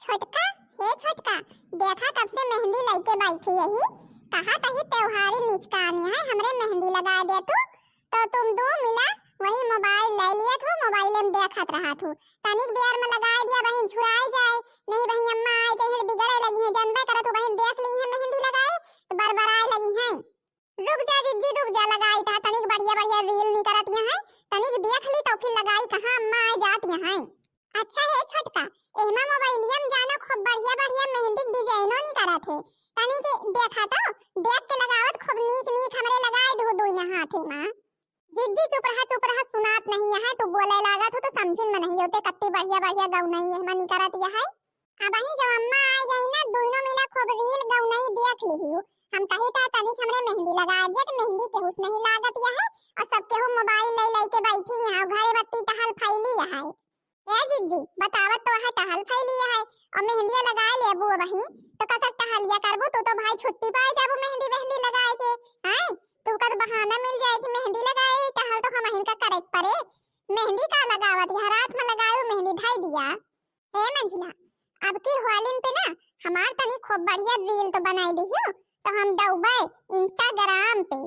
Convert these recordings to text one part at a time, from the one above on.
छोटका, हे छोटका, देखा कब से मेहंदी लेके बैठी यही। कहा तही त्योहारी निचकानी है, हमरे मेहंदी लगा दे तू। तो तुम दो मिला वही मोबाइल ले लिया थो, मोबाइल में देखत रहा थो। तनिक देर में लगा दिया बहन छुड़ाई जाए, नहीं बहन अम्मा आए जाए बिगड़े लगी है, जानबे करत हो बहन देख ली है मेहंदी लगाई तो बरबराए लगी है। रुक जा जिज्जी रुक जा, लगाई था तनिक बढ़िया बढ़िया रील नहीं करत है, तनिक देख ली तो फिर लगाई कहां अम्मा आ जात है। अच्छा है छोटका, एहमा मोबाइलिया में जाना खूब बढ़िया बढ़िया मेहंदी डिजाइनो नहीं करत है, तनिक देखा तो देख के लगावत खूब नीक नीक हमरे लगाए दो दो ना हाथे मां। जिज्जी चुप रहा सुनात नहीं है, तू बोले लागत हो तो समझिन में नहीं होते कत्ती बढ़िया बढ़िया गाउन नहीं है मनी करत है। अब ही जब अम्मा आ गई ना दोनों मिला खूब रील गाउन नहीं देख ली हूं। हम कही था तनिक हमरे मेहंदी लगा दिया तो मेहंदी के हुस नहीं लागत है, और सबके हो मोबाइल ले के बैठी है और घरे बत्ती टहल फैली है। ए जिज्जी बतावत तो है टहल फैली है और मेहंदी लगा लेबू वही तो कसक टहलिया करबू, तू तो भाई छुट्टी पाए जाबू मेहंदी मेहंदी लगाए के हैं। तू का बहाना मिल जाए कि मेहंदी लगाए टहल तो हम हिनका करे परे। मेहंदी का लगावत है रात में लगायो मेहंदी ढाई दिया। ए मंजिला अब की होलिन पे ना हमार तनी खूब बढ़िया रील तो बनाई दियो तो हम डउबे इंस्टाग्राम पे।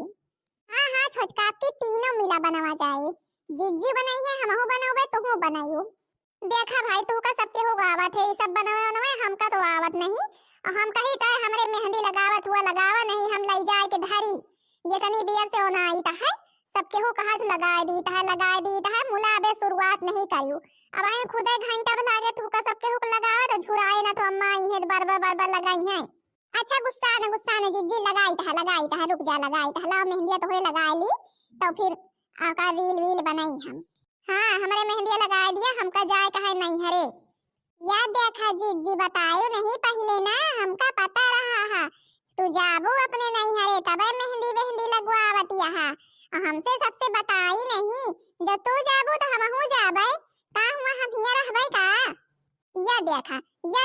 हां छोटका आपकी तीनों मिला बनावा जाए, जिज्जी बनाई है हमहु बनावे तुहु बनाइयो। देखा भाई तू का सबके हो आवत है, सब बनावे ना हमका तो आवत नहीं। और हम कही त हमरे मेहंदी लगावत हुआ लगावा नहीं, हम लई जाए के धरी ये तनी बियर से होना आई ता है, सबके हो कहा तो लगा दी ता है मुला अबे शुरुआत नहीं करियो। अब आई खुदे घंटा बना के तू का सबके हो लगावा तो झुराए ना तो अम्मा आई है बार लगाई है। अच्छा गुस्सा ना जिज्जी लगाई ता रुक जा लगाई ता ला मेहंदी तो होए लगा ली तो फिर आका रील बनाई हम। हां हमरे मेहंदी लगा दिया, हमका जाए कहे नहीं हरे। या देखा जिज्जी बतायो नहीं पहले ना, हमका पता रहा है तू जाबू अपने नहीं हरे तब मेहंदी लगवावतिया है, हमसे सबसे बताई नहीं। जब तू जाबू तो हमहु जाबे का हुआ हम हिया रहबे का। या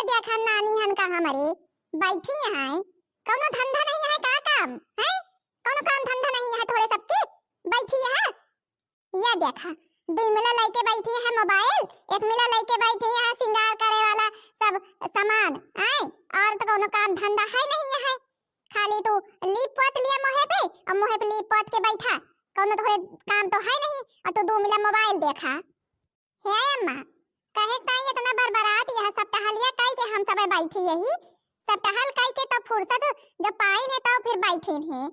देखा नानी हन का हमरे बैठी है, कोनो धंधा नहीं है का काम है, कोनो काम धंधा नहीं है थोड़े सबके बैठी है। या देखा दो मिला लेके बैठी है मोबाइल, एक मिला लेके बैठी है श्रृंगार करे वाला सब सामान है, और तो कोनो काम धंधा है नहीं है। खाली तू लीप पोत लिया मोहे पे और मोहे पे लीप पोत के बैठा, कोनो थोड़े काम तो है नहीं और तू दो मिला मोबाइल देखा। हे अम्मा कहे ताई इतना बरबरात यह सब टहलिया काई के हम सब बैठी यही सब टहल काई के तो फुर्सत जब पाई ने तो फिर बैठे हैं।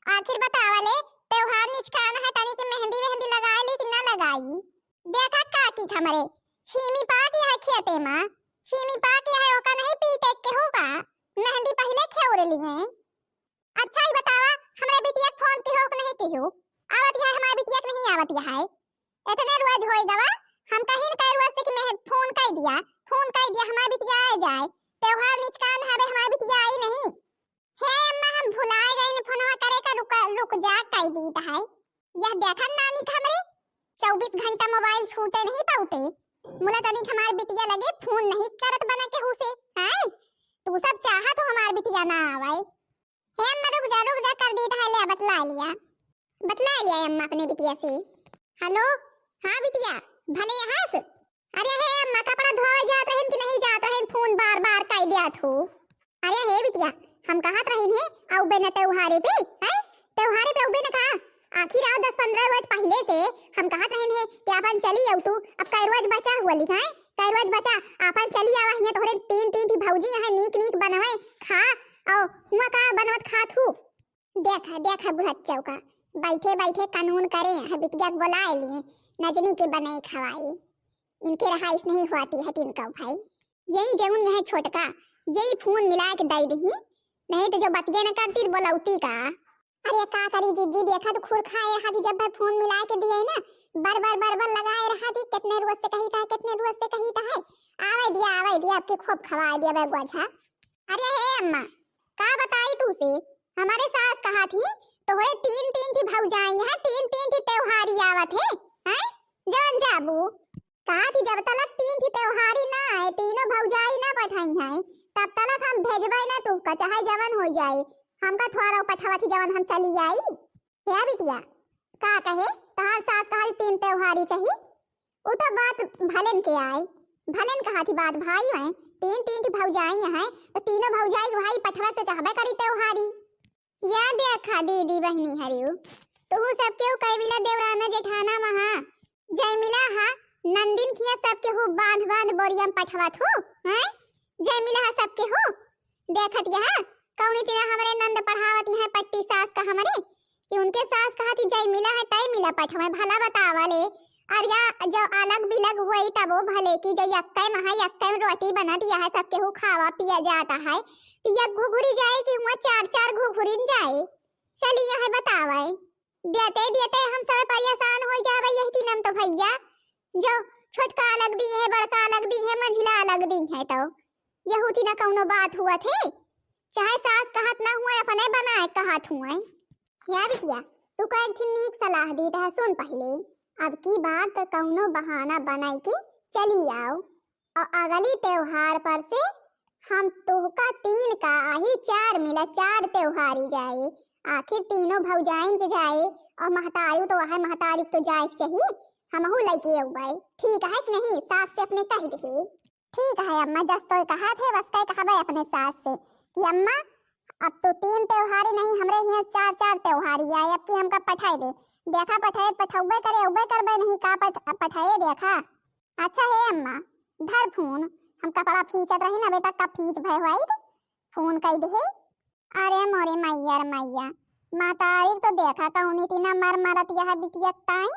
आखिर बतावले त्योहार निचकाना है तनी की मेहंदी लगा ली कि ना लगाई। देखा काकी हमरे छीमी पा के है खेते मां, छीमी पा के है ओका नहीं पीटे के होगा मेहंदी पहले खेउर ली है। अच्छा ही बतावा हमरे बिटिया फोन की हो नहीं की हो आवत है, हमारी बिटिया नहीं आवत है इतने रोज होई गवा। हम कहीं न कहीं रोज से कि मैं फोन कर दिया हमारी बिटिया आ जाए त्योहार निचकान है हमारी बिटिया आई नहीं। हे अम्मा हम भुलाए गए न फोनवा करे का रुक जा कह दी है। यह देखा नानी हमरे 24 घंटा मोबाइल छूटे नहीं पाउते, मुला तनी हमारी बिटिया लगे फोन नहीं करत बना के हुसे है। तू सब चाहत हो हमारी बिटिया ना आवे। हे अम्मा रुक जा कर दी है, ले बतला लिया अम्मा अपने बिटिया से। हेलो हां बिटिया भले यहाँ से। अरे हे अम्मा कपड़ा धोए जात रहन कि नहीं जात रहन, फोन बार कह दिया थू। अरे हे बिटिया हम कहत रहन है आउ बे न त्योहारे पे है, त्योहारे पे उबे न का आखिर आओ 10-15 रोज पहले से हम कहत रहन है कि अपन चली आउ तू अब कई रोज बचा हुआ लिखा है, कई रोज बचा अपन चली आवा हिया तोरे तीन थी भौजी है नीक बनवे खा औ हुआ का बनवत खा थू। देखा बुढ़च्चौ का बैठे कानून करे है, बिटिया बुलाए लिए नजनी के बनाए खवाई, इनके रहाइश नहीं होती है तिनका भाई। यही जमुन यह छोटका यही फोन मिला के दे दी, नहीं तो जो बतिया न करती बोलौती का। अरे का करी जिज्जी देखा तो खुर खाए रहा थी जब फोन मिला के दिए ना बर लगाए रहा थी, कितने रोज से कही था आवे दिया आपके खूब खवा दिया बैगवाछा। अरे हे अम्मा का बताई तू से हमारे सास कहा थी तोहरे तीन थी भौजाई है, तीन थी त्योहारी आवत है हैं जवन जाबू कहा थी जब तक तीन थी त्योहारी ना आए तीनों भौजाई ना बैठाई है तब तक हम भेजबे ना तू का चाहे जवन हो जाए, हमका थोड़ा पठावा थी जवन हम चली आई। क्या बिटिया का कहे तहार सास कहा तीन त्योहारी चाहिए, वो तो बात भलन के आए भलन कहा थी बात भाई हैं, तीन तीन की भौजाई हैं, तो तीनों भौजाई के भाई पठवा तो चाहबे करी त्योहारी। या देखा दीदी बहनी हरियो, तू सबके कैबिला देवराना जेठाना महा जय मिला हा नंदिन किया सबके हो बांध बांध बोरियम पठवा थू हैं, जय मिला हा सबके हो देखत यह कौन इतना हमारे नंद पढ़ावत है पट्टी सास का हमारे कि उनके सास कहा थी जय मिला है तय मिला पठवा भला बतावाले। और या जो अलग बिलग हुई तब वो भले की जो यक्का महा यक्का में रोटी बना दिया है सबके हो खावा पिया जाता है, तो यक घुघुरी जाए कि हुआ चार चार घुघुरी जाए। चलिए है बतावाए देते देते हम सब परेशान हो जावे यही तीनम तो भैया, जो छोटका अलग दी है बड़का अलग दी है मंझिला अलग दी है, तो यहू थी ना कौनो बात हुआ थे, चाहे सास कहत ना हुआ अपने बनाए कहत हुआ। क्या बिटिया तू कह थी नीक सलाह दी है, सुन पहले अब की बात तो कौनो बहाना बनाई के चली आओ, और अगली त्योहार पर से हम तुहका तीन का आही चार मिला चार त्योहारी जाए, आखिर तीनों भौजाइन के जाए और महतारी तो है महतारी तो जाए चाहिए, हमहू लेके आए ठीक है कि नहीं, सास से अपने कह दे। ठीक है अम्मा, जस तो कहा थे बस कह कहबे अपने सास से कि अम्मा अब तो तीन त्योहारी नहीं हमरे यहाँ चार चार त्योहारी आए, अब की हमका पठाए दे, देखा पठाए पठौबे करे उबे करबे नहीं का पठाए देखा। अच्छा है अम्मा धर फोन, हम कपड़ा खींचत रही ना बेटा कब खींच भय हुई फोन कह दे। अरे मोरे मैया मैया मातारी तो देखा कौन इतना मर मरत यह बिटिया ताई,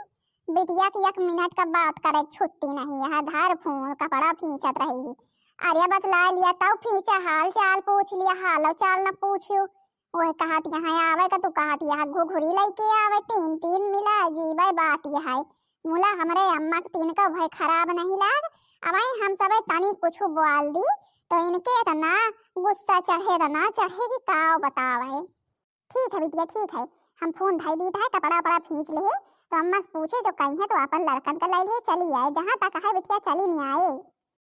बिटिया की 1 मिनट का बात करे छुट्टी नहीं, यह धर फोन कपड़ा खींचत रही। अरे बतला लिया तब खींचा हाल चाल पूछ लिया, हाल चाल न पूछियो वह कहत यहाँ आवे का तू कहत यहाँ घुघुरी लेके आवे तीन तीन मिला अजीब बात यह है। मुला हमरे अम्मा के तीन का भय खराब नहीं लाग, अब हम सब तनी कुछ बोल दी तो इनके इतना गुस्सा चढ़े ना चढ़ेगी काव बतावे। ठीक है बिटिया ठीक है, हम फोन धाई दी है कपड़ा वपड़ा खींच ले, तो अम्मा से पूछे जो कहीं है तो अपन लड़कन का ले ले चली आए, जहाँ तक है बिटिया चली नहीं आए।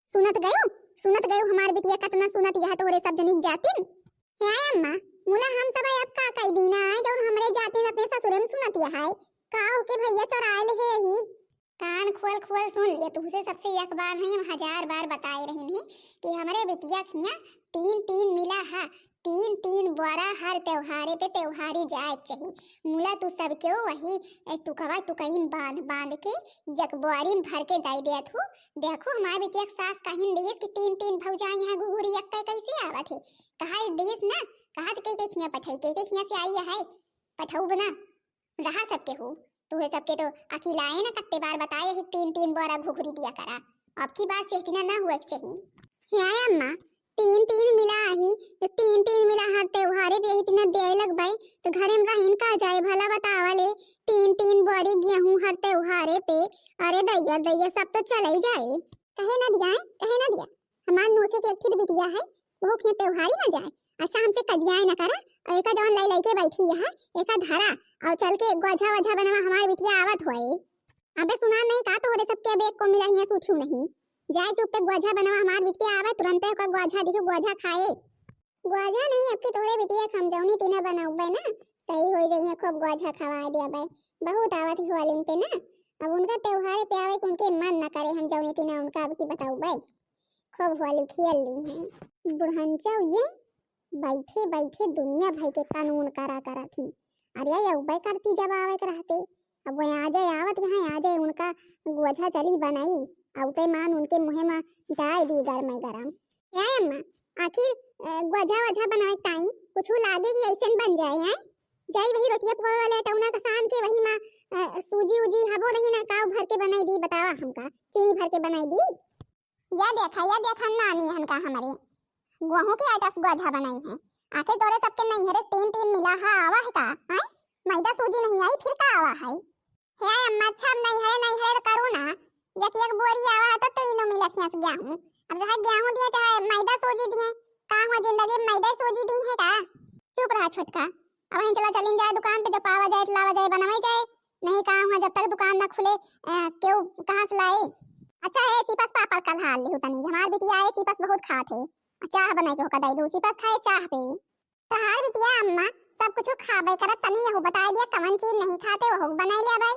सुनत गयो हमार बिटिया कितना सुनत यह तोरे सब जनिक जातिन है अम्मा, मुला हम सब अब का कई दिन आए जो हमरे जातिन अपने ससुरे में सुनत यह है का के भैया चोराए ले है ही। कान खोल खोल सुन ले, तुझसे सबसे एक बार नहीं 1000 बार बताए रही नहीं कि हमारे बिटिया खिया तीन तीन मिला है, तीन तीन बोरा हर त्योहारे पे त्योहारी जाए चाहिए। मुला तू सब क्यों वही तू कवा तू कहीं बांध बांध के एक बोरी में भर के दे दिया तू, देखो हमारे बिटिया सास कहीं देश की तीन तीन भौजाई यहाँ घुघुरी यक्का कैसे आवत है, कहा देश ना कहा के खिया पठाई के खिया से आई है पठाऊ बना रहा सबके हो, तू है सबके तो अकेलाए ना कत्ते बार बताए ही तीन तीन बोरा घुघुरी दिया करा, अब की बात से इतना ना हुआ चाहिए। है अम्मा तीन तीन मिला ही तो तीन तीन मिला हर त्योहारे भी इतना दे लग भाई तो घरे में रहीन का जाए भला बतावले तीन तीन बोरी गेहूं हर त्योहारे पे, अरे दैया दैया सब तो चले ही जाए, कहे ना दिया हमार नोखे के एक बिटिया है वो के त्योहारी ना जाए, अच्छा हमसे कजियाए न करा और एका जौन लाई के बैठी है एका धरा और चल के गोझा वझा बनवा हमार बिटिया आवत होए। अबे सुना नहीं का तोरे सबके बेग को मिला हिया सूठू नहीं, जाए चुप पे गोझा बनवा हमार बिटिया आवे तुरंत का गोझा दिखो गोझा खाए, गोझा नहीं अब के तोरे बिटिया खमजौनी तीना बनाऊबे ना सही हो जाइए खूब गोझा खवा दिया बे, बहुत आवत ही वालिन पे ना, अब उनका त्योहार पे आवे उनके मन न करे हम जौनी तीना उनका अब की बताऊ बे खूब वाली खेल ली है। बुढ़ंचा ये बैठे बैठे दुनिया भाई के कानून करा थी, अरे ये करती जब आवे के रहते, अब वो आ जाए आवत यहाँ आ जाए उनका गोझा चली बनाई औते मान उनके मुहे में डाल दी गरम क्या अम्मा आखिर गोझा वझा बनाए ताई कुछ लागे कि ऐसे बन जाए हैं, जाई वही रोटिया पकावे वाले टौना का सान के वही मां सूजी उजी हबो नहीं ना काव भर के बनाई दी बतावा हमका चीनी भर के बनाई दी, या देखा नानी हमका हमारे गेहूं के आटा से गोझा बनाई है, आखिर तोरे सबके नहीं है तीन तीन मिला हा आवा है का हैं मैदा सूजी नहीं आई फिर का आवा है अम्मा अच्छा नहीं है तो करो ना एक बोरी आवा है तो तीनों मिला खिया से गेहूं, अब चाहे गेहूं दिए चाहे मैदा सूजी दिए का हो जिंदगी में मैदा सूजी दी है का, चुप रहा छोटका अब वहीं चला चलिन जाए दुकान पे जब पावा जाए लावा जाए बनाई जाए, नहीं कहा हुआ जब तक दुकान ना खुले क्यों कहां से लाए। अच्छा है चिपस पापड़ कल हाल ले होता नहीं हमार बिटिया आए चिपस बहुत खाते चाह बनाई के होका दई दो चिपस खाए चाह पे, तो हार बिटिया अम्मा सब कुछ खाबे करत तनी यहू बता दिया कवन चीज नहीं खाते वो बनाई ले भाई,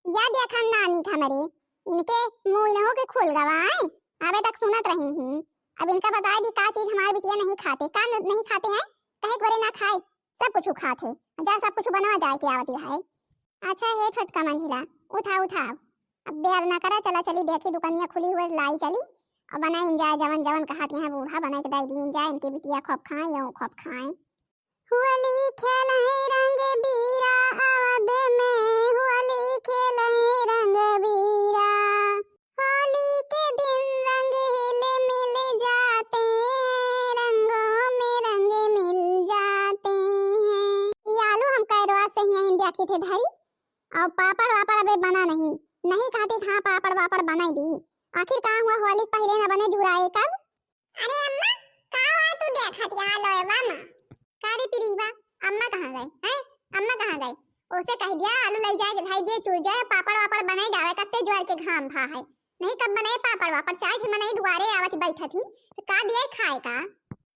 या देखा नानी हमारे इनके मुंह इनहो के खुल गवाए अबे तक सुनत रही ही। अब इनका बता दी का चीज हमारे बिटिया नहीं खाते, का नहीं खाते हैं, कहे करे ना खाए, सब कुछ खाते। जा सब कुछ बनवा जाए के आवती है। अच्छा हे छोटका मंझिला, उठा उठा, अब देर ना करा, चला चली देखी दुकानिया खुली हुई लाई चली और बनाई जाए जवन जवन कहती हैं बूढ़ा बनाई के दाई दी जाए, इनकी बिटिया खूब खाए यो खूब खाए। होली खेले रंग बीरा अवध में, होली खेले रंग बीरा, होली के दिन रंग हिल मिल जाते हैं, रंगों में रंग मिल जाते हैं। ये आलू हम कैरवा से ही हिंदी आखी थे धरी और पापड़ वापड़ अबे बना नहीं नहीं कहती था, पापड़ वापड़ बनाई दी। आखिर कहाँ हुआ होली पहले न बने जुराए कब? अरे अम्मा का हुआ तू देखत यहाँ लोएवा मां कारे पिरीवा, अम्मा कहाँ गए हैं? अम्मा कहाँ गए? उसे कह दिया आलू ले जाए भाई दिए चुर जाए, पापड़ वापड़ बनाई डावे कत्ते ज्वार के घाम भा है, नहीं कब बनाए पापड़ वापड़, चाय भी बनाई दुआरे आवत बैठा थी तो का दिया खाए का?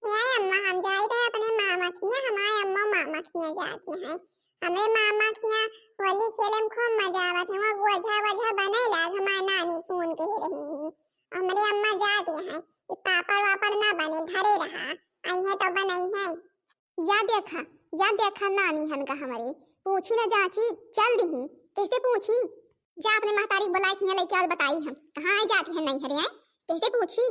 ये अम्मा हम जाई रहे अपने मामा खिया, हमारे अम्मा मामा खिया जाती हैं, हमें मामा खिया होली खेले में खूब मजा आवत है, वो गोझा वझा बने लाग हमारी नानी फोन कह रही हमारी अम्मा जाती हैं कि पापड़ वापड़ ना बने धरे रहा, आई है तो बनाई है। या देखा नानी हन का हमारे पूछी ना चाची चल दी कैसे पूछी, जा अपने महतारी बुलाई खिया लेके आज बताई हम कहाँ आई जाती है नहीं हरे आए कैसे पूछी।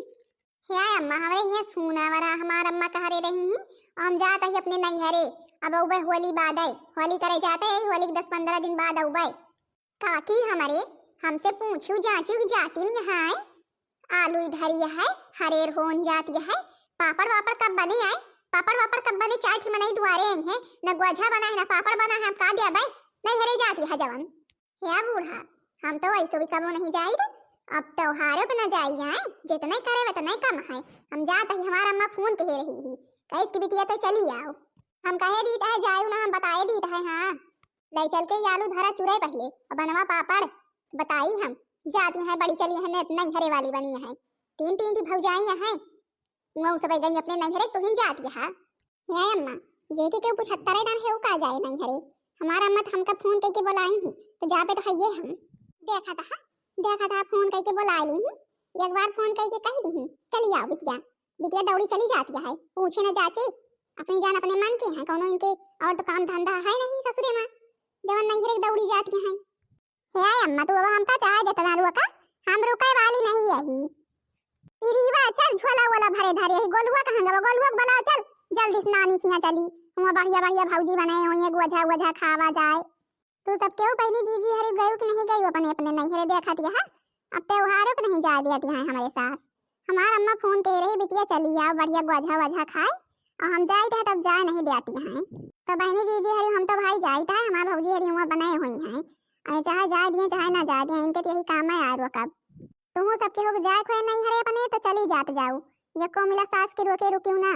हे अम्मा हमारे यहाँ फोन आवरा, हमार अम्मा कह रही ही हम जाते ही अपने नहीं हरे, अब उबे होली बाद है, होली करे जाते है, होली के 10-15 दिन बाद उबे काकी हमारे हमसे पूछू जाची जाती नहीं है, आलू इधर ही है हरेर होन जाती है, पापड़ वापड़ कब बने आए, पापड़ वापड़ कब बने, चाय थी मनाई दुआरे आई है, न गोझा बना है न पापड़ बना है, हम का दिया भाई नहीं हरे जाती है जवन। क्या बूढ़ा हम तो ऐसे भी कबो नहीं जाई रे, अब त्योहारों पे न जाई है, जितना करे उतना कम है, हम जाते ही हमारा अम्मा फोन कह रही ही कहे इसकी बिटिया तो चली आओ, हम कहे दी है जायू ना, हम बताए दी है हाँ ले चल के आलू धरा चुरे पहले और बनवा पापड़ बताई हम जाती है, बड़ी चली है नहीं हरे वाली बनी है, तीन तीन की भौजाई है वो सब गई अपने नहीं हरे तुम जाती है। हे अम्मा जेठी के 75 दिन है का जाए नहीं हरे, हमारा अम्मा हमका फोन करके बुलाई ही तो जा पे तो है ये हम देखा था फोन करके बुला ली ही, एक बार फोन करके कह दी चली आओ बिटिया, बिटिया दौड़ी चली जाती है, पूछे ना चाची अपनी जान अपने मन की है, कोनो इनके और तो काम धंधा है नहीं ससुरे मां जवन नहीं हरे दौड़ी जाती है। हे अम्मा तू अब हमका चाहे जितना रुका हम रुके वाली नहीं यही पिरीवा, चल झोला वाला भरे धरे ही, गोलुआ कहां गवा, गोलुआ बुलाओ चल जल्दी से नानी खिया चली, हुआ बढ़िया बढ़िया भौजी बनाए हुए गोझा गोझा खावा जाए। तू सब क्यों पहनी जीजी हरी गयू कि नहीं गयू अपने अपने नहीं हरे देखा दिया है, अब त्योहारों पे नहीं जा देती है हमारे सास, हमार अम्मा फोन कह रही बिटिया चली आओ बढ़िया गोझा वझा खाए और हम जाई थे तब जाए नहीं देती हैं, तो बहनी जीजी हरी हम तो भाई जाई था, हमार भौजी हरी हुआ बनाए हुई हैं, चाहे जा दिए चाहे ना जा दिए इनके तो यही काम है आरो कब तुम सबके हो जाए खोए नहीं हरे अपने तो चली जात जाओ, ये को मिला सास के रोके रुक्यू ना,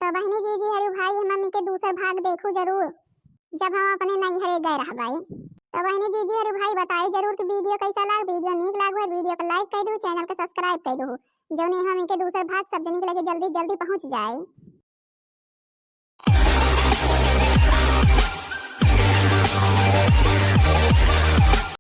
तो बहनी जीजी हरी भाई मम्मी के दूसरा भाग देखो जरूर जब हम अपने नहीं हरे गए रह भाई, तो बहनी जीजी हरी भाई बताई जरूर कि वीडियो कैसा लगा, वीडियो नीक लागो वीडियो को लाइक कर दो, चैनल को सब्सक्राइब कर दो, जो नहीं हम के दूसरा भाग सब जने के लगे जल्दी जल्दी पहुंच जाए।